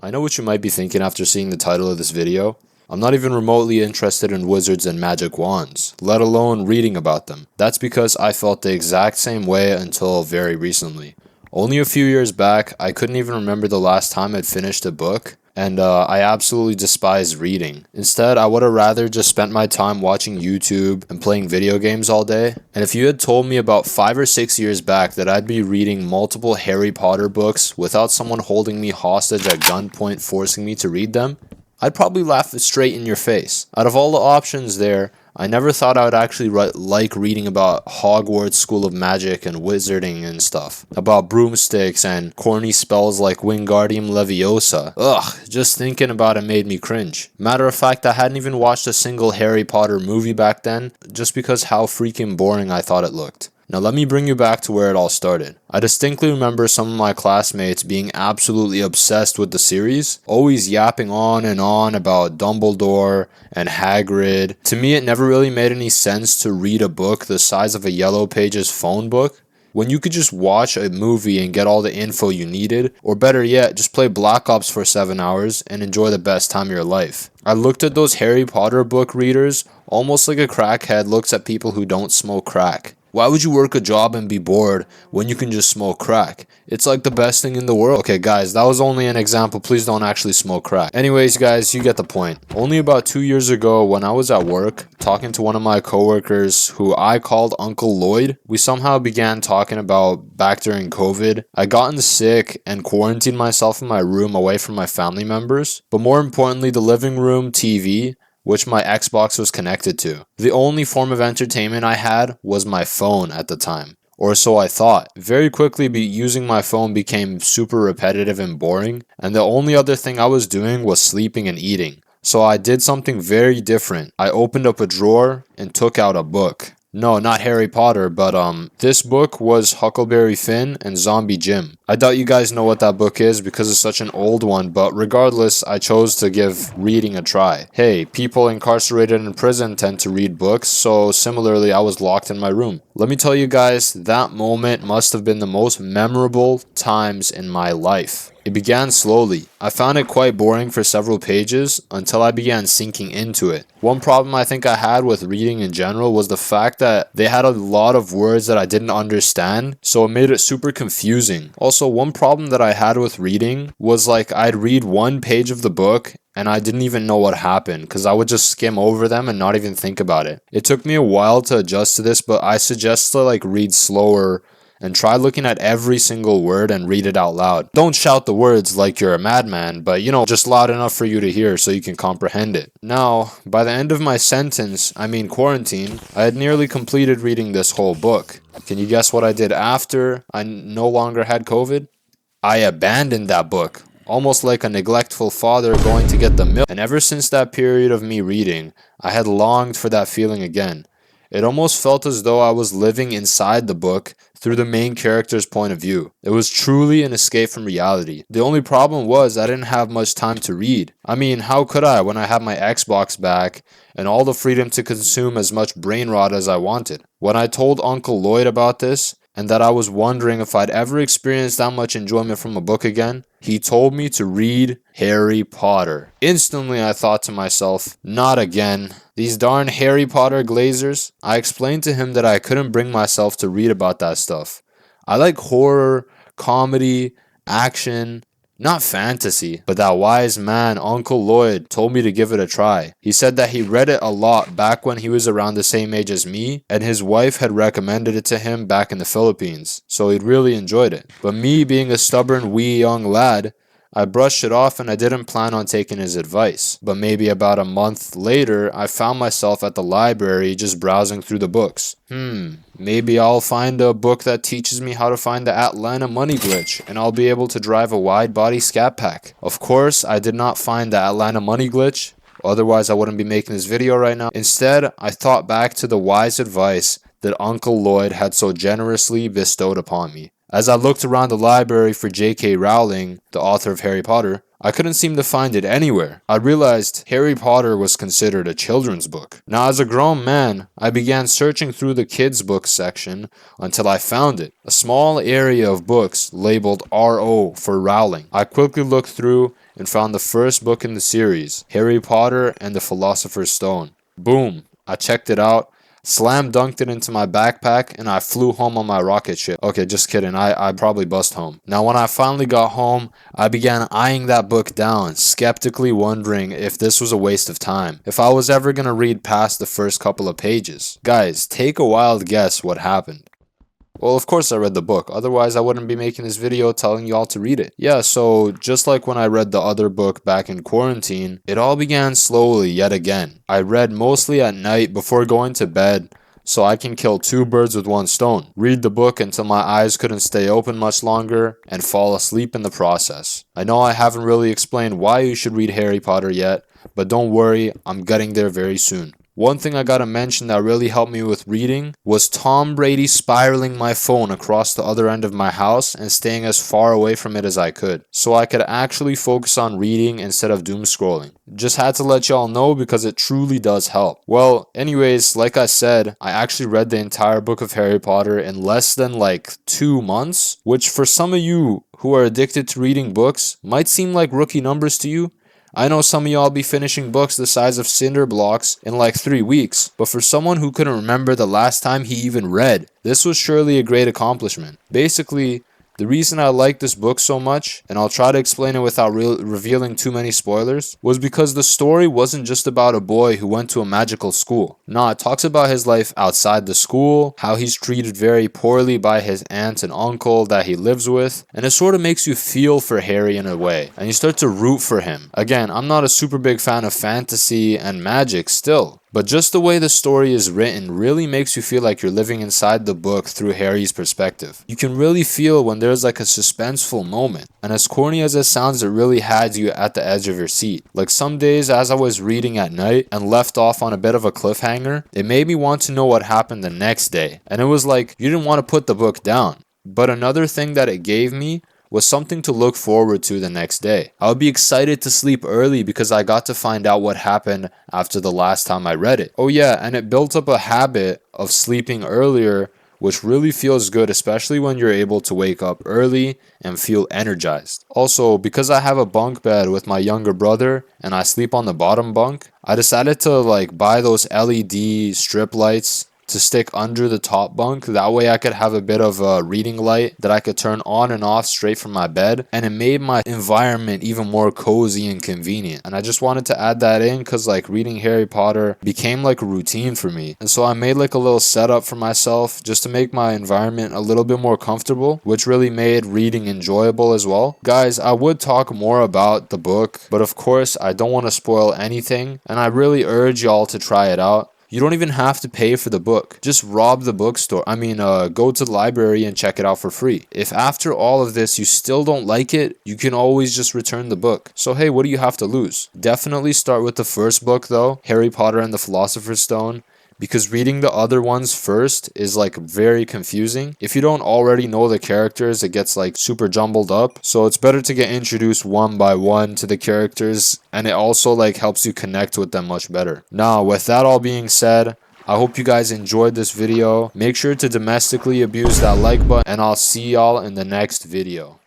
I know what you might be thinking after seeing the title of this video. I'm not even remotely interested in wizards and magic wands, let alone reading about them. That's because I felt the exact same way until very recently. Only a few years back, I couldn't even remember the last time I'd finished a book, and I absolutely despised reading. Instead, I would have rather just spent my time watching YouTube and playing video games all day. And if you had told me about 5 or 6 years back that I'd be reading multiple Harry Potter books without someone holding me hostage at gunpoint forcing me to read them, I'd probably laugh it straight in your face. Out of all the options there, I never thought I would actually like reading about Hogwarts School of Magic and wizarding and stuff. About broomsticks and corny spells like Wingardium Leviosa. Ugh, just thinking about it made me cringe. Matter of fact, I hadn't even watched a single Harry Potter movie back then, just because how freaking boring I thought it looked. Now let me bring you back to where it all started. I distinctly remember some of my classmates being absolutely obsessed with the series, always yapping on and on about Dumbledore and Hagrid. To me, it never really made any sense to read a book the size of a Yellow Pages phone book, when you could just watch a movie and get all the info you needed, or better yet, just play Black Ops for 7 hours and enjoy the best time of your life. I looked at those Harry Potter book readers almost like a crackhead looks at people who don't smoke crack. Why would you work a job and be bored when you can just smoke crack? It's like the best thing in the world. Okay guys, that was only an example. Please don't actually smoke crack. Anyways guys, you get the point. Only about 2 years ago when I was at work, talking to one of my coworkers who I called Uncle Lloyd, we somehow began talking about back during COVID. I'd gotten sick and quarantined myself in my room away from my family members. But more importantly, the living room TV, which my Xbox was connected to. The only form of entertainment I had was my phone at the time. Or so I thought. Very quickly, using my phone became super repetitive and boring, and the only other thing I was doing was sleeping and eating. So I did something very different. I opened up a drawer and took out a book. No, not Harry Potter, but this book was Huckleberry Finn and Zombie Jim. I doubt you guys know what that book is because it's such an old one, but regardless, I chose to give reading a try. Hey, people incarcerated in prison tend to read books, so similarly, I was locked in my room. Let me tell you guys, that moment must have been the most memorable times in my life. It began slowly. I found it quite boring for several pages until I began sinking into it. One problem I think I had with reading in general was the fact that they had a lot of words that I didn't understand, so it made it super confusing. Also, one problem that I had with reading was like I'd read one page of the book and I didn't even know what happened because I would just skim over them and not even think about it. It took me a while to adjust to this, but I suggest to like read slower and try looking at every single word and read it out loud. Don't shout the words like you're a madman, but just loud enough for you to hear so you can comprehend it. Now, by the end of my quarantine, I had nearly completed reading this whole book. Can you guess what I did after I no longer had COVID? I abandoned that book, almost like a neglectful father going to get the milk. And ever since that period of me reading, I had longed for that feeling again. It almost felt as though I was living inside the book through the main character's point of view. It was truly an escape from reality. The only problem was I didn't have much time to read. I mean, how could I when I had my Xbox back and all the freedom to consume as much brain rot as I wanted? When I told Uncle Lloyd about this, and that I was wondering if I'd ever experience that much enjoyment from a book again, he told me to read Harry Potter. Instantly, I thought to myself, not again. These darn Harry Potter glazers. I explained to him that I couldn't bring myself to read about that stuff. I like horror, comedy, action, not fantasy. But that wise man, Uncle Lloyd, told me to give it a try. He said that he read it a lot back when he was around the same age as me, and his wife had recommended it to him back in the Philippines, so he'd really enjoyed it. But me being a stubborn wee young lad, I brushed it off and I didn't plan on taking his advice. But maybe about a month later, I found myself at the library just browsing through the books. Maybe I'll find a book that teaches me how to find the Atlanta money glitch, and I'll be able to drive a wide body scat pack. Of course, I did not find the Atlanta money glitch, otherwise I wouldn't be making this video right now. Instead, I thought back to the wise advice that Uncle Lloyd had so generously bestowed upon me. As I looked around the library for J.K. Rowling, the author of Harry Potter, I couldn't seem to find it anywhere. I realized Harry Potter was considered a children's book. Now, as a grown man, I began searching through the kids' books section until I found it, a small area of books labeled RO for Rowling. I quickly looked through and found the first book in the series, Harry Potter and the Philosopher's Stone. Boom, I checked it out, slam dunked it into my backpack, and I flew home on my rocket ship. Okay, just kidding. I probably bust home. Now, when I finally got home, I began eyeing that book down, skeptically wondering if this was a waste of time, if I was ever gonna read past the first couple of pages. Guys, take a wild guess what happened. Well, of course I read the book, otherwise I wouldn't be making this video telling y'all to read it. Yeah, so just like when I read the other book back in quarantine, it all began slowly yet again. I read mostly at night before going to bed, so I can kill two birds with one stone. Read the book until my eyes couldn't stay open much longer, and fall asleep in the process. I know I haven't really explained why you should read Harry Potter yet, but don't worry, I'm getting there very soon. One thing I gotta mention that really helped me with reading was Tom Brady spiraling my phone across the other end of my house and staying as far away from it as I could, so I could actually focus on reading instead of doom scrolling. Just had to let y'all know because it truly does help. Well, anyways, like I said, I actually read the entire book of Harry Potter in less than like 2 months, which for some of you who are addicted to reading books might seem like rookie numbers to you. I know some of y'all be finishing books the size of cinder blocks in like 3 weeks, but for someone who couldn't remember the last time he even read, this was surely a great accomplishment. Basically, the reason I like this book so much, and I'll try to explain it without revealing too many spoilers, was because the story wasn't just about a boy who went to a magical school. Nah, it talks about his life outside the school, how he's treated very poorly by his aunt and uncle that he lives with, and it sort of makes you feel for Harry in a way, and you start to root for him. Again, I'm not a super big fan of fantasy and magic still, but just the way the story is written really makes you feel like you're living inside the book through Harry's perspective. You can really feel when there's like a suspenseful moment. And as corny as it sounds, it really had you at the edge of your seat. Like some days as I was reading at night and left off on a bit of a cliffhanger, it made me want to know what happened the next day. And it was like you didn't want to put the book down. But another thing that it gave me was something to look forward to the next day. I would be excited to sleep early because I got to find out what happened after the last time I read it. Oh yeah, and it built up a habit of sleeping earlier, which really feels good, especially when you're able to wake up early and feel energized. Also, because I have a bunk bed with my younger brother and I sleep on the bottom bunk, I decided to buy those LED strip lights to stick under the top bunk. That way I could have a bit of a reading light that I could turn on and off straight from my bed, and it made my environment even more cozy and convenient. And I just wanted to add that in because reading Harry Potter became like a routine for me, and so I made like a little setup for myself just to make my environment a little bit more comfortable, which really made reading enjoyable as well. Guys, I would talk more about the book, but of course I don't want to spoil anything, and I really urge y'all to try it out. You don't even have to pay for the book. Just rob the bookstore. Go to the library and check it out for free. If after all of this you still don't like it, you can always just return the book. So hey, what do you have to lose? Definitely start with the first book though, Harry Potter and the Philosopher's Stone, because reading the other ones first is very confusing. If you don't already know the characters, it gets super jumbled up. So it's better to get introduced one by one to the characters, and it also helps you connect with them much better. Now, with that all being said, I hope you guys enjoyed this video. Make sure to domestically abuse that like button, and I'll see y'all in the next video.